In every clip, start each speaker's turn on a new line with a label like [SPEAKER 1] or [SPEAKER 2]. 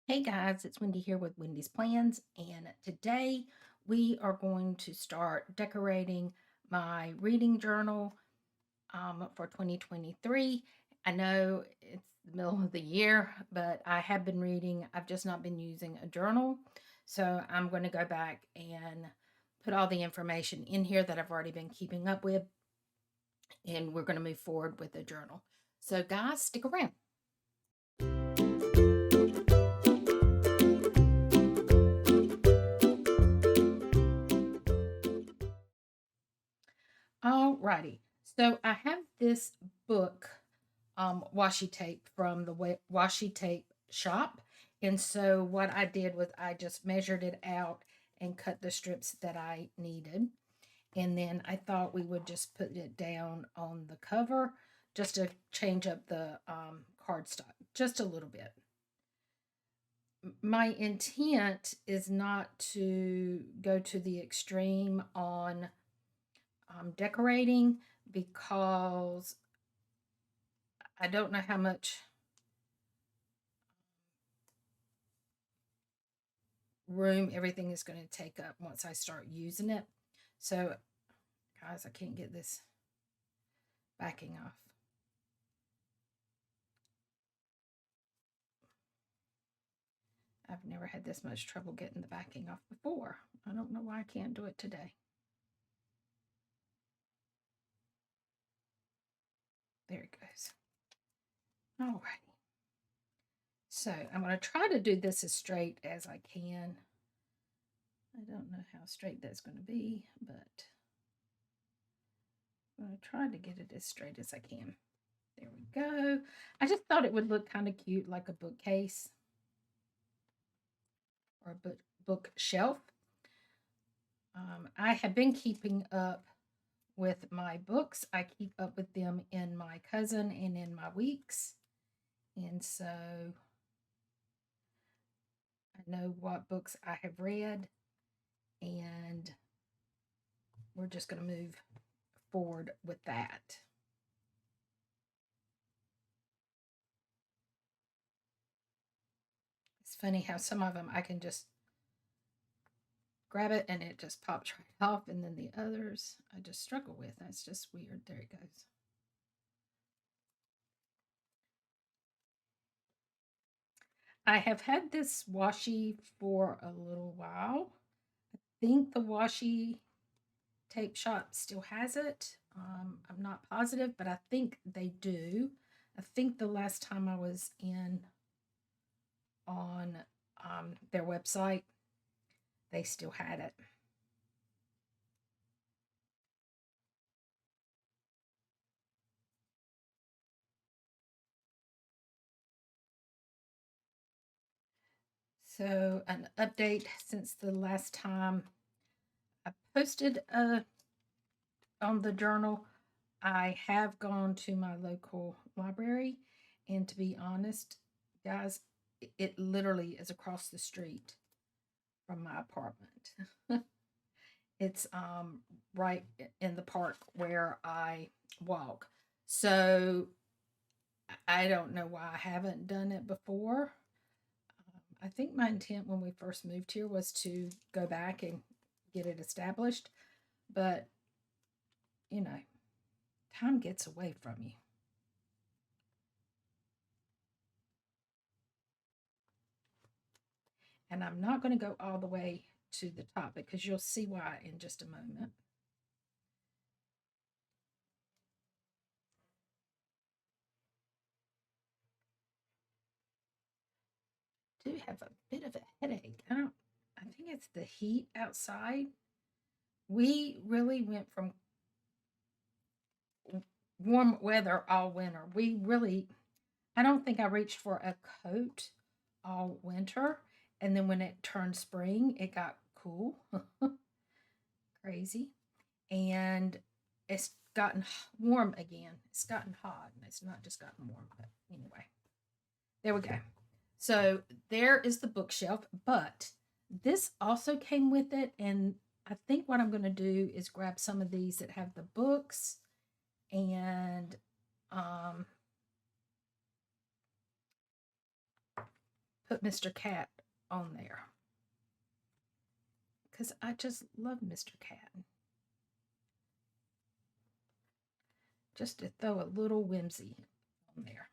[SPEAKER 1] Hey guys, it's Wendy here with Wendy's Plans, and today we are going to start decorating my reading journal for 2023. I know it's the middle of the year, but I have been reading. I've just not been using a journal. So I'm going to go back and put all the information in here that I've already been keeping up with, and we're going to move forward with the journal. So, guys, stick around. Alrighty. So I have this book, washi tape from the washi tape shop. And so what I did was I just measured it out and cut the strips that I needed. And then I thought we would just put it down on the cover just to change up the cardstock just a little bit. My intent is not to go to the extreme on decorating because I don't know how much room everything is going to take up once I start using it. So, guys, I can't get this backing off. I've never had this much trouble getting the backing off before. I don't know why I can't do it today. There it goes. All righty. So I'm going to try to do this as straight as I can. I don't know how straight that's going to be, but I'm going to try to get it as straight as I can. There we go. I just thought it would look kind of cute like a bookcase or a bookshelf. I have been keeping up with my books. I keep up with them in my cousin and in my weeks. And so I know what books I have read, and we're just going to move forward with that. It's funny how some of them I can just grab it and it just pops right off, and then the others I just struggle with. That's just weird. There it goes. I have had this washi for a little while. I think the washi tape shop still has it. I'm not positive, but I think they do. I think the last time I was in on their website, they still had it. So, an update since the last time I posted on the journal. I have gone to my local library, and to be honest, guys, it literally is across the street from my apartment. It's right in the park where I walk. So I don't know why I haven't done it before. I think my intent when we first moved here was to go back and get it established, but you know, time gets away from you. And I'm not going to go all the way to the top because you'll see why in just a moment. I do have a bit of a headache. I think it's the heat outside. We really went from warm weather all winter. I don't think I reached for a coat all winter. And then when it turned spring, it got cool. Crazy. And it's gotten warm again. It's gotten hot. And it's not just gotten warm, but anyway. There we go. So there is the bookshelf, but this also came with it. And I think what I'm going to do is grab some of these that have the books and put Mr. Cat on there because I just love Mr. Cat. Just to throw a little whimsy on there.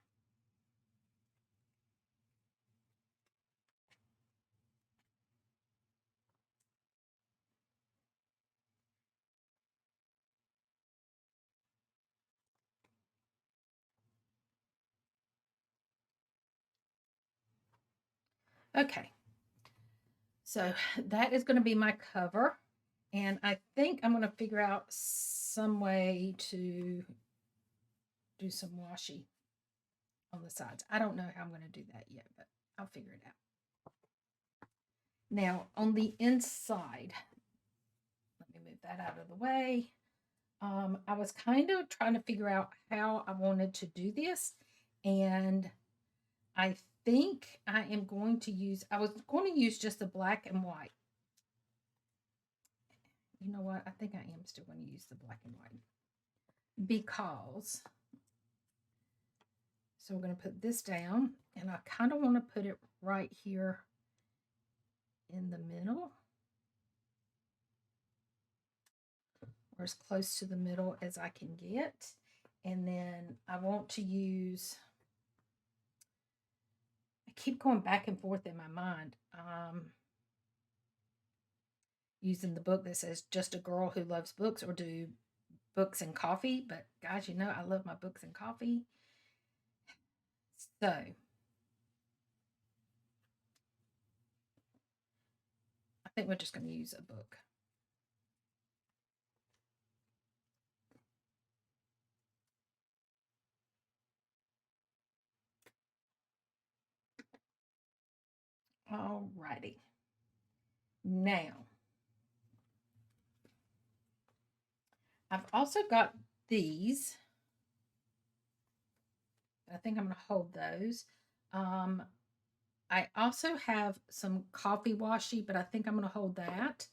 [SPEAKER 1] Okay, so that is going to be my cover. And I think I'm going to figure out some way to do some washi on the sides. I don't know how I'm going to do that yet, but I'll figure it out. Now, on the inside, let me move that out of the way. I was kind of trying to figure out how I wanted to do this, and I think I am going to use, I was going to use just the black and white. You know what? I think I am still going to use the black and white because, so we're going to put this down, and I kind of want to put it right here in the middle, or as close to the middle as I can get. And then I want to use, I keep going back and forth in my mind, using the book that says Just a Girl Who Loves Books, or do books and coffee. But guys, you know I love my books and coffee. So I think we're just going to use a book. All righty. Now, I've also got these. I think I'm going to hold those. I also have some coffee washi, but I think I'm going to hold that.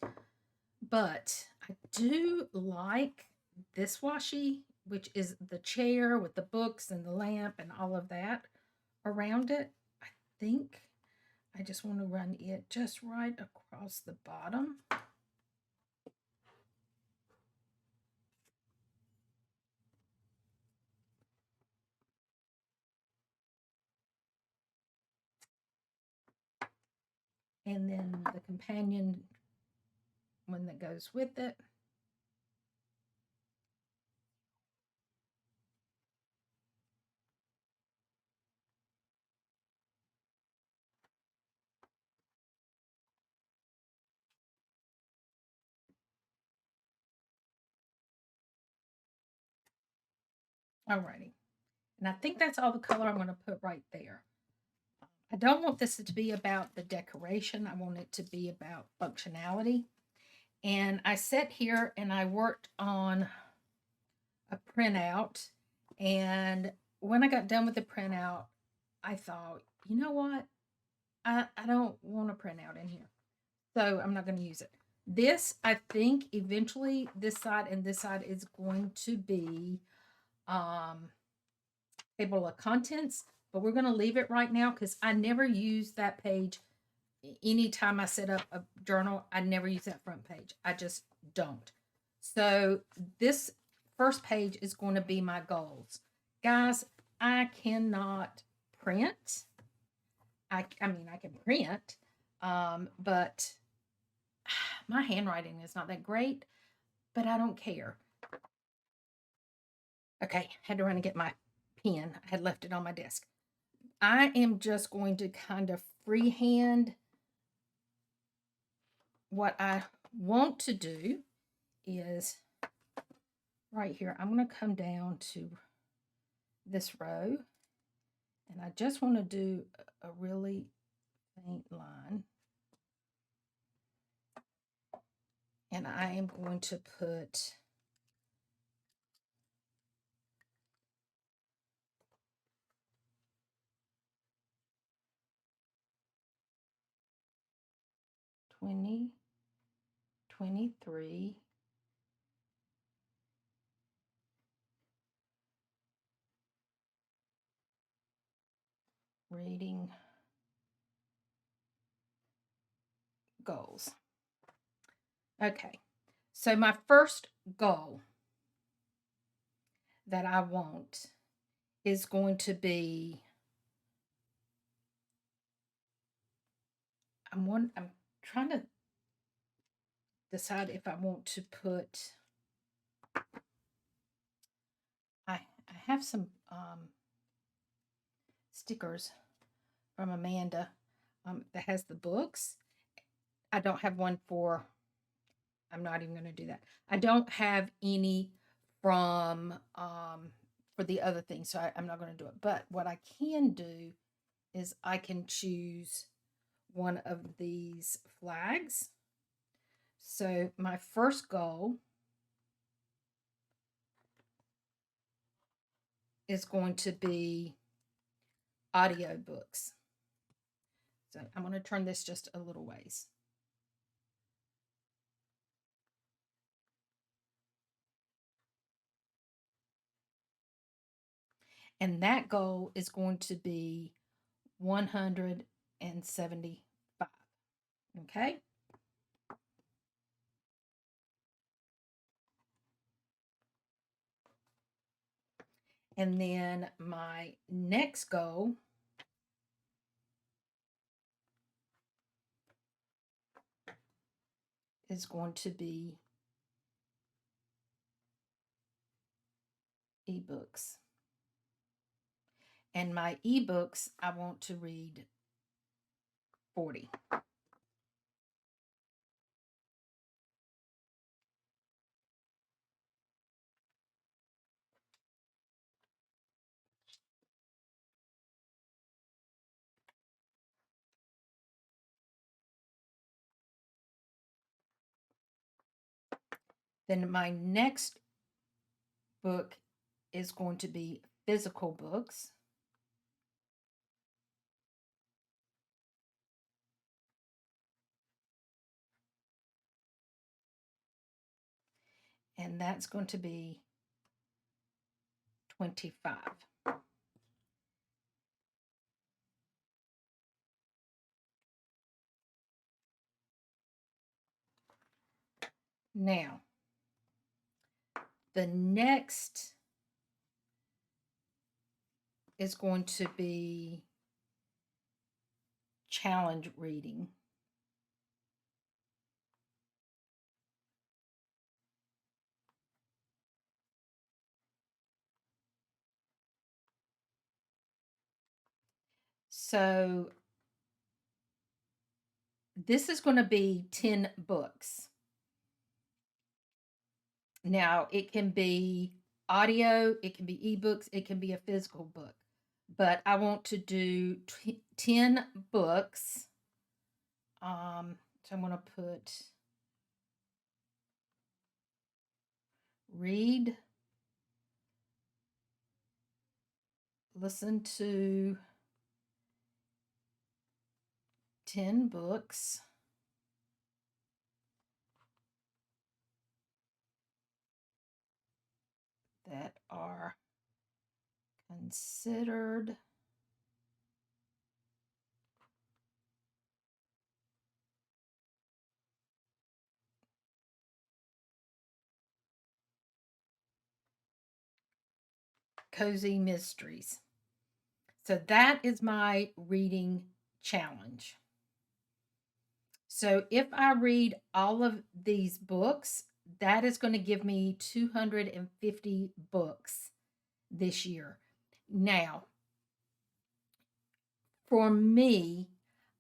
[SPEAKER 1] But I do like this washi, which is the chair with the books and the lamp and all of that around it. I think I just want to run it just right across the bottom. And then the companion one that goes with it. Alrighty. And I think that's all the color I'm going to put right there. I don't want this to be about the decoration. I want it to be about functionality. And I sat here and I worked on a printout. And when I got done with the printout, I thought, you know what? I don't want a printout in here. So I'm not going to use it. This, I think eventually this side and this side is going to be table of contents, but we're going to leave it right now because I never use that page. Anytime I set up a journal, I never use that front page. I just don't. So this first page is going to be my goals. Guys, I cannot print. I mean, I can print, but my handwriting is not that great, but I don't care. Okay, had to run and get my pen. I had left it on my desk. I am just going to kind of freehand. What I want to do is right here, I'm going to come down to this row, and I just want to do a really faint line. And I am going to put $20, $23, reading goals. Okay, so my first goal that I want is going to be I'm trying to decide if I want to put I have some stickers from Amanda that has the books. I don't have one for I'm not even going to do that. I don't have any from for the other thing, so I'm not going to do it. But what I can do is I can choose one of these flags. So my first goal is going to be audiobooks. So I'm going to turn this just a little ways. And that goal is going to be 175. Okay. And then my next goal is going to be ebooks. And my ebooks, I want to read 40. Then my next book is going to be physical books. And that's going to be 25. Now, the next is going to be challenge reading. So this is going to be 10 books. Now, it can be audio, it can be ebooks, it can be a physical book. But I want to do 10 books. So I'm going to put read, listen to 10 books that are considered cozy mysteries. So that is my reading challenge. So if I read all of these books, that is going to give me 250 books this year. Now, for me,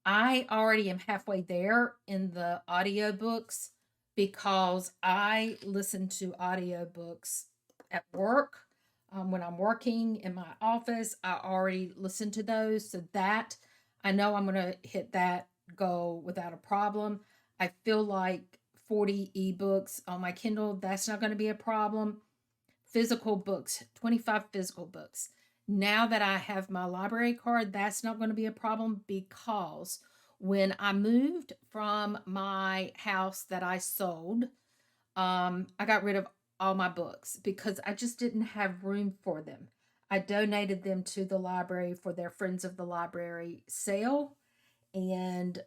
[SPEAKER 1] I already am halfway there in the audiobooks because I listen to audiobooks at work. When I'm working in my office, I already listen to those. So that I know I'm going to hit that goal without a problem. I feel like 40 ebooks on my Kindle, that's not going to be a problem. Physical books, 25 physical books. Now that I have my library card, that's not going to be a problem because when I moved from my house that I sold, I got rid of all my books because I just didn't have room for them. I donated them to the library for their Friends of the Library sale. And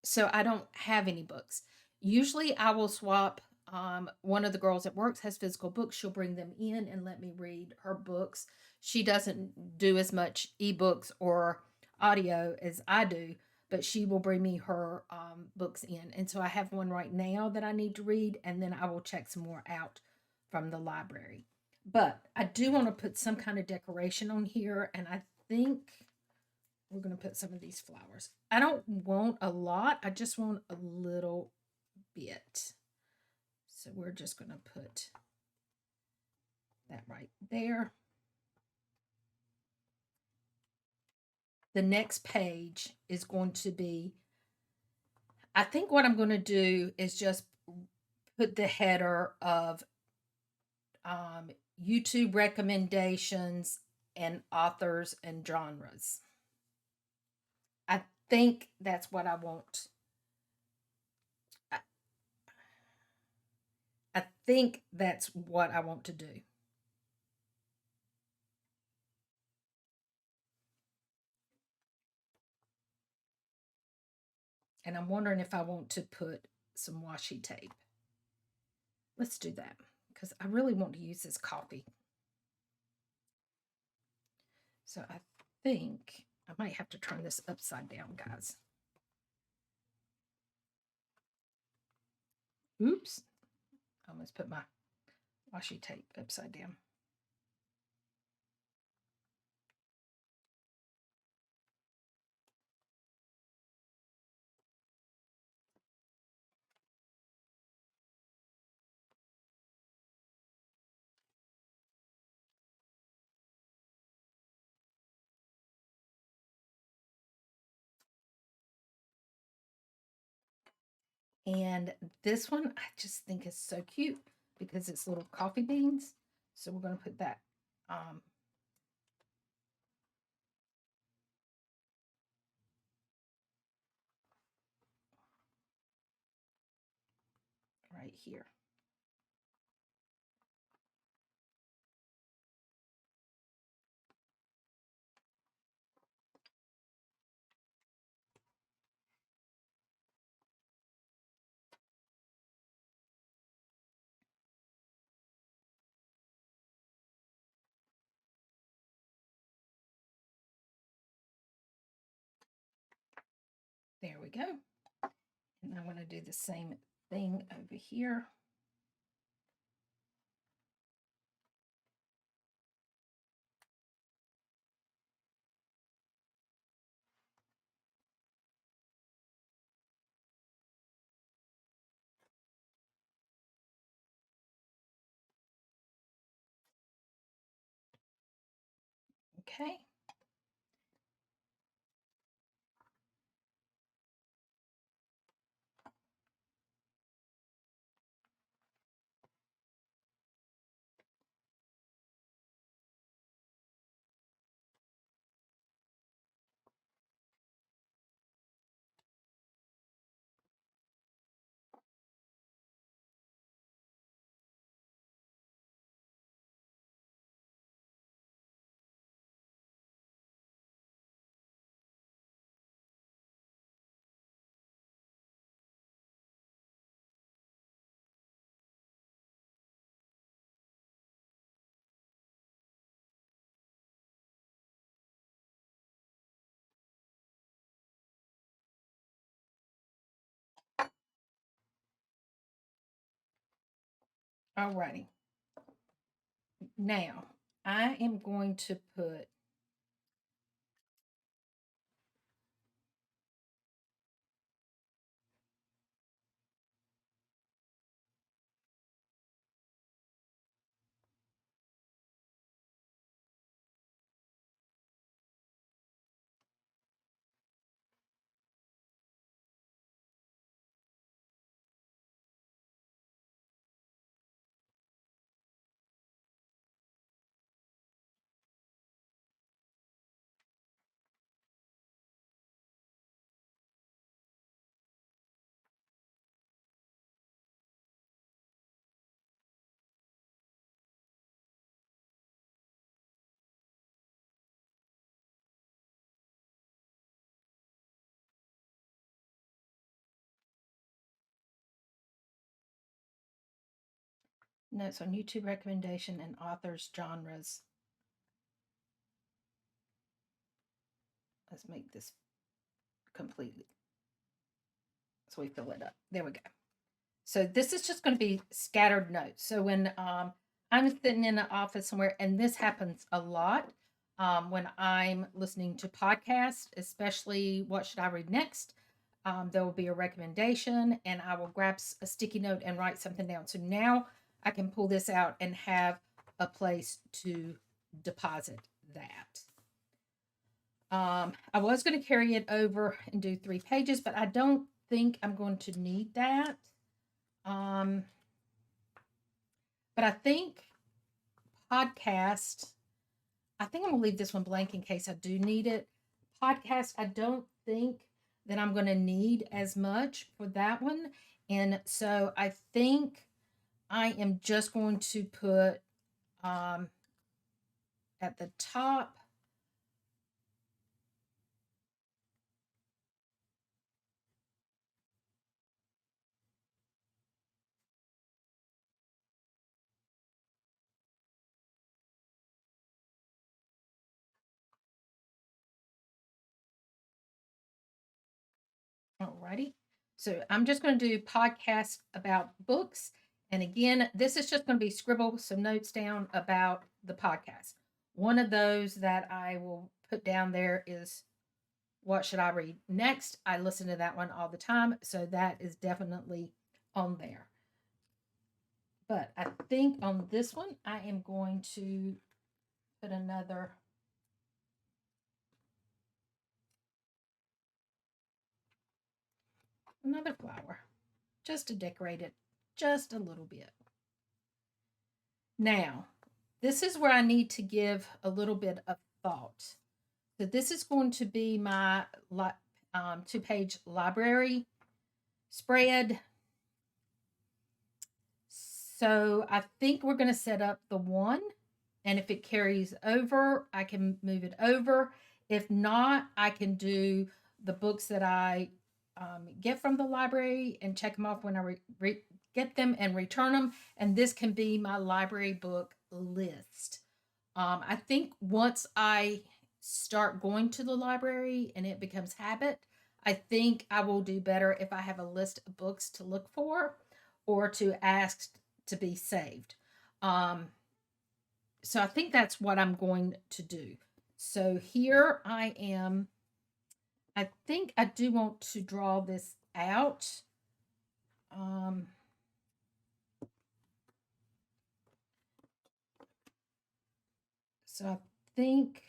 [SPEAKER 1] So I don't have any books. Usually I will swap. One of the girls at work has physical books. She'll bring them in and let me read her books. She doesn't do as much ebooks or audio as I do, but she will bring me her books in. And so I have one right now that I need to read, and then I will check some more out from the library. But I do want to put some kind of decoration on here, and I think we're going to put some of these flowers. I don't want a lot. I just want a little bit. So we're just going to put that right there. The next page is going to be, I think what I'm going to do is just put the header of um, YouTube recommendations and authors and genres. I think that's what I want. I, I think that's what I want to do. And I'm wondering if I want to put some washi tape. Let's do that because I really want to use this coffee. So I think I might have to turn this upside down, guys. Oops. I almost put my washi tape upside down. And this one I just think is so cute because it's little coffee beans. So we're going to put that um, right here. There we go. And I'm going to do the same thing over here. Okay. Alrighty. Now I am going to put Notes on YouTube recommendation and authors genres. Let's make this completely so we fill it up. There we go. So this is just going to be scattered notes. So when I'm sitting in an office somewhere, and this happens a lot when I'm listening to podcasts, especially What Should I Read Next? There will be a recommendation, and I will grab a sticky note and write something down. So now I can pull this out and have a place to deposit that. I was going to carry it over and do 3 pages, but I don't think I'm going to need that. Um, but I think podcast, I think I'm gonna leave this one blank in case I do need it. Podcast, I don't think that I'm gonna need as much for that one. And so I think I am just going to put at the top. Alrighty. So I'm just going to do podcasts about books. And again, this is just going to be scribble some notes down about the podcast. One of those that I will put down there is What Should I Read Next? I listen to that one all the time. So that is definitely on there. But I think on this one, I am going to put another flower just to decorate it just a little bit. Now, this is where I need to give a little bit of thought. So this is going to be my 2-page library spread. So I think we're going to set up the one, and if it carries over, I can move it over. If not, I can do the books that I get from the library and check them off when I get them and return them. And this can be my library book list. I think once I start going to the library and it becomes habit, I think I will do better if I have a list of books to look for or to ask to be saved. Um, so I think that's what I'm going to do. So here I am. I think I do want to draw this out. Um, so I think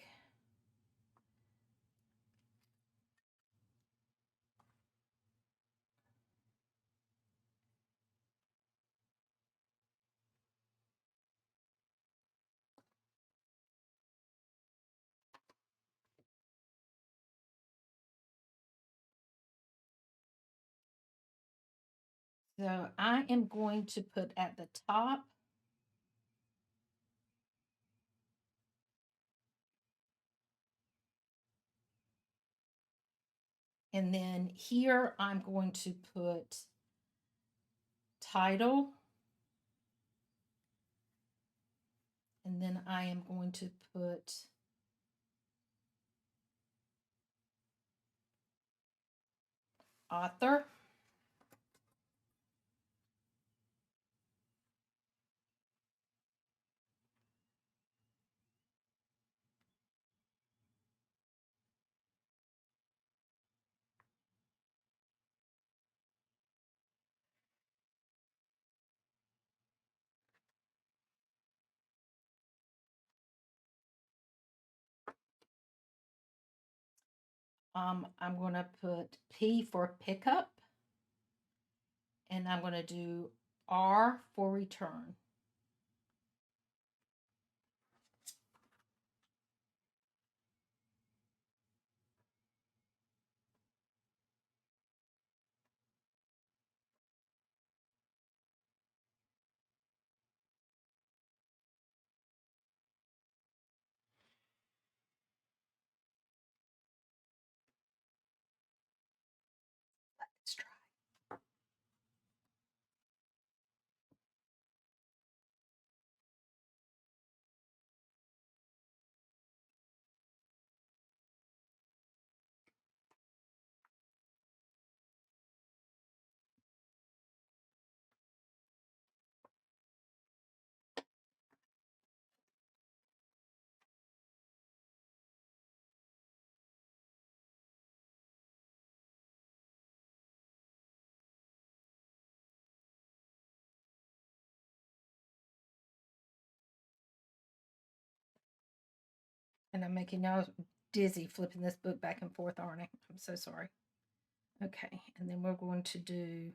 [SPEAKER 1] so. I am going to put at the top, and then here I'm going to put title, and then I am going to put author. I'm going to put P for pickup, and I'm going to do R for return. Let's try. And I'm making y'all dizzy flipping this book back and forth, aren't I? I'm so sorry. Okay, and then we're going to do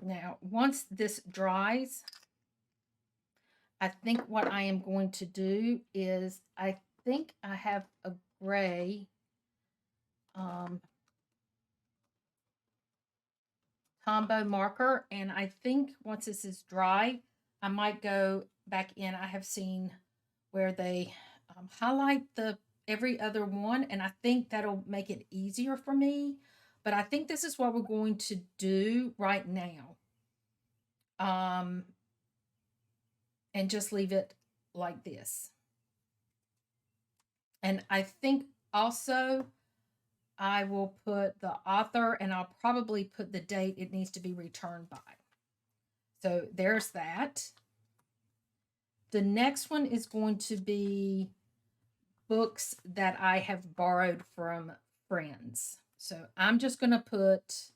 [SPEAKER 1] now, once this dries, I think what I am going to do is I think I have a gray combo marker, and I think once this is dry, I might go back in. I have seen where they highlight the every other one, and I think that'll make it easier for me. But I think this is what we're going to do right now. And just leave it like this. And I think also I will put the author, and I'll probably put the date it needs to be returned by. So there's that. The next one is going to be books that I have borrowed from friends. So I'm just going to put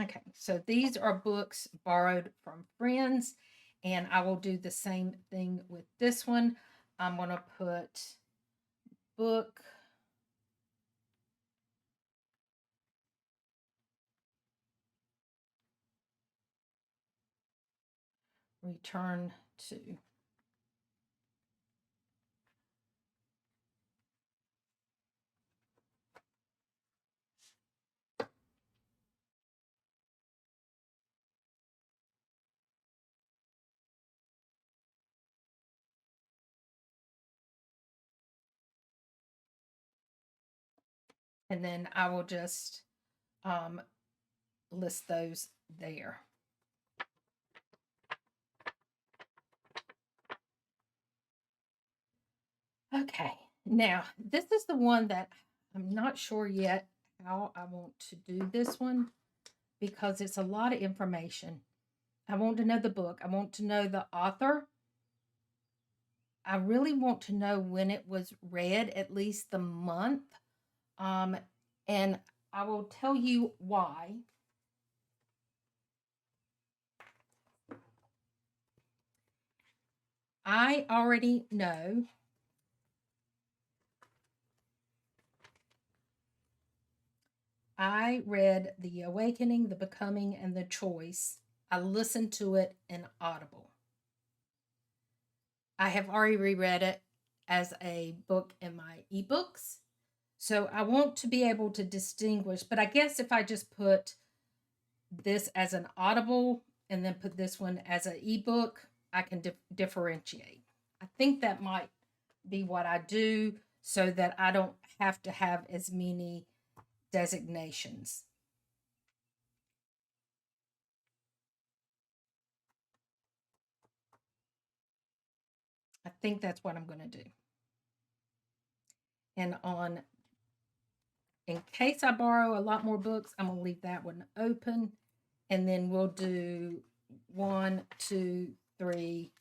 [SPEAKER 1] okay, so these are books borrowed from friends, and I will do the same thing with this one. I'm going to put book return to. And then I will just list those there. Okay, now this is the one that I'm not sure yet how I want to do this one because it's a lot of information. I want to know the book, I want to know the author. I really want to know when it was read, at least the month. Um, and I will tell you why. I already know I read The Awakening, The Becoming, and The Choice. I listened to it in Audible. I have already reread it as a book in my ebooks. So I want to be able to distinguish, but I guess if I just put this as an Audible and then put this one as an ebook, I can differentiate. I think that might be what I do so that I don't have to have as many designations. I think that's what I'm going to do. And on, in case I borrow a lot more books, I'm going to leave that one open. And then we'll do 1, 2, 3,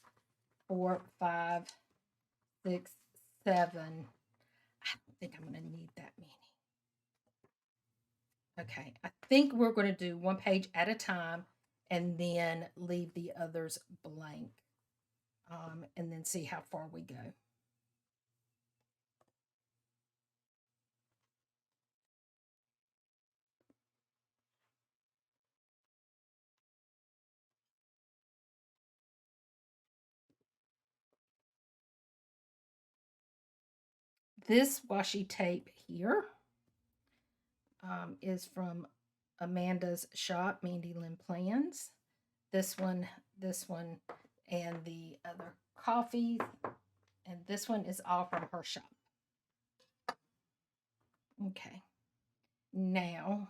[SPEAKER 1] 4, 5, 6, 7. I don't think I'm going to need that many. Okay, I think we're going to do one page at a time and then leave the others blank, and then see how far we go. This washi tape here is from Amanda's shop, Mandy Lynn Plans. This one, and the other coffee, and this one is all from her shop. Okay, now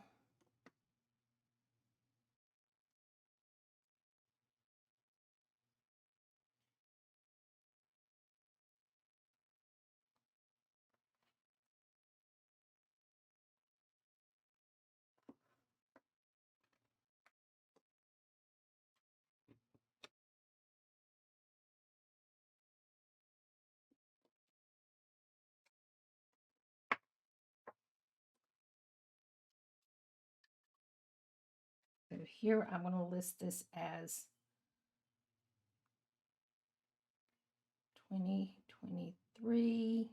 [SPEAKER 1] so here I'm going to list this as 2023.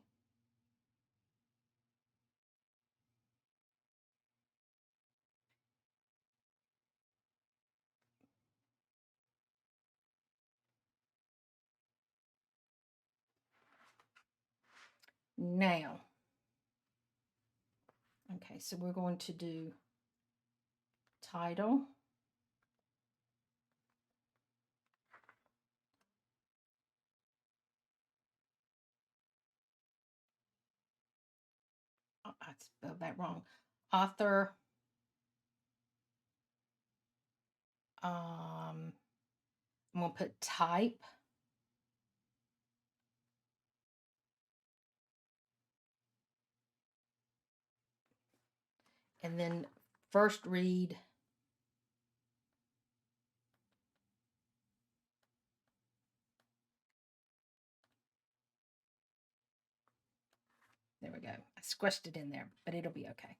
[SPEAKER 1] Now, okay, so we're going to do title. Oh, I spelled that wrong. Author. I'm going to put type. And then first read. There we go. I squished it in there, but it'll be okay.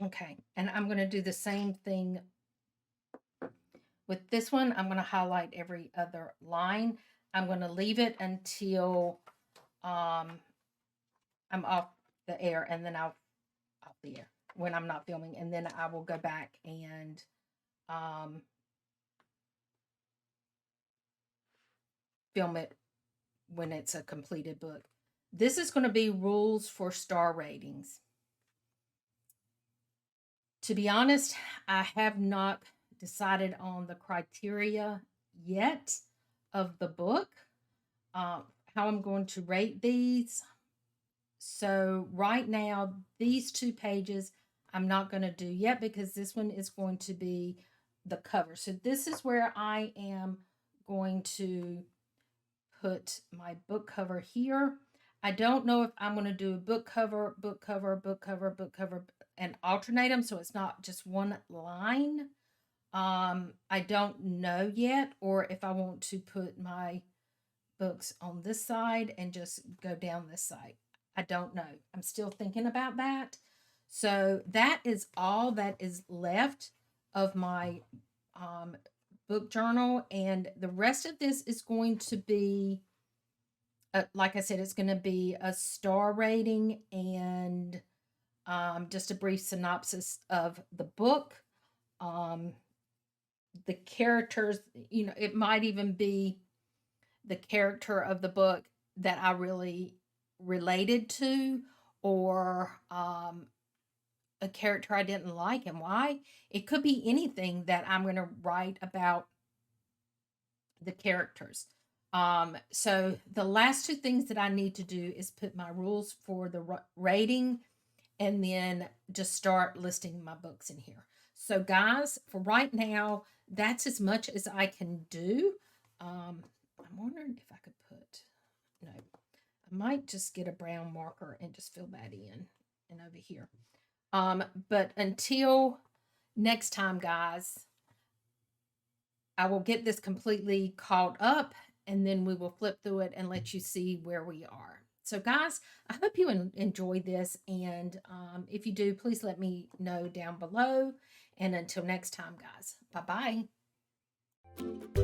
[SPEAKER 1] Okay, and I'm going to do the same thing with this one. I'm going to highlight every other line. I'm going to leave it until I'm off the air, and then I'll off the air when I'm not filming, and then I will go back and film it when it's a completed book. This is going to be rules for star ratings. To be honest, I have not decided on the criteria yet of the book, how I'm going to rate these. So right now, these 2 pages I'm not going to do yet because this one is going to be the cover. So this is where I am going to put my book cover here. I don't know if I'm going to do a book cover, book cover, book cover, book cover, and alternate them so it's not just one line. I don't know yet, or if I want to put my books on this side and just go down this side. I don't know. I'm still thinking about that. So that is all that is left of my book journal, and the rest of this is going to be like I said, it's going to be a star rating and just a brief synopsis of the book. The characters, it might even be the character of the book that I really related to, or a character I didn't like and why. It could be anything that I'm going to write about the characters. So the last two things that I need to do is put my rules for the rating and then just start listing my books in here. So guys, for right now, that's as much as I can do. I'm wondering if I could put, no, I might just get a brown marker and just fill that in and over here. But until next time, guys, I will get this completely caught up and then we will flip through it and let you see where we are. So, guys, I hope you enjoy this. And if you do, please let me know down below. And until next time, guys, bye bye.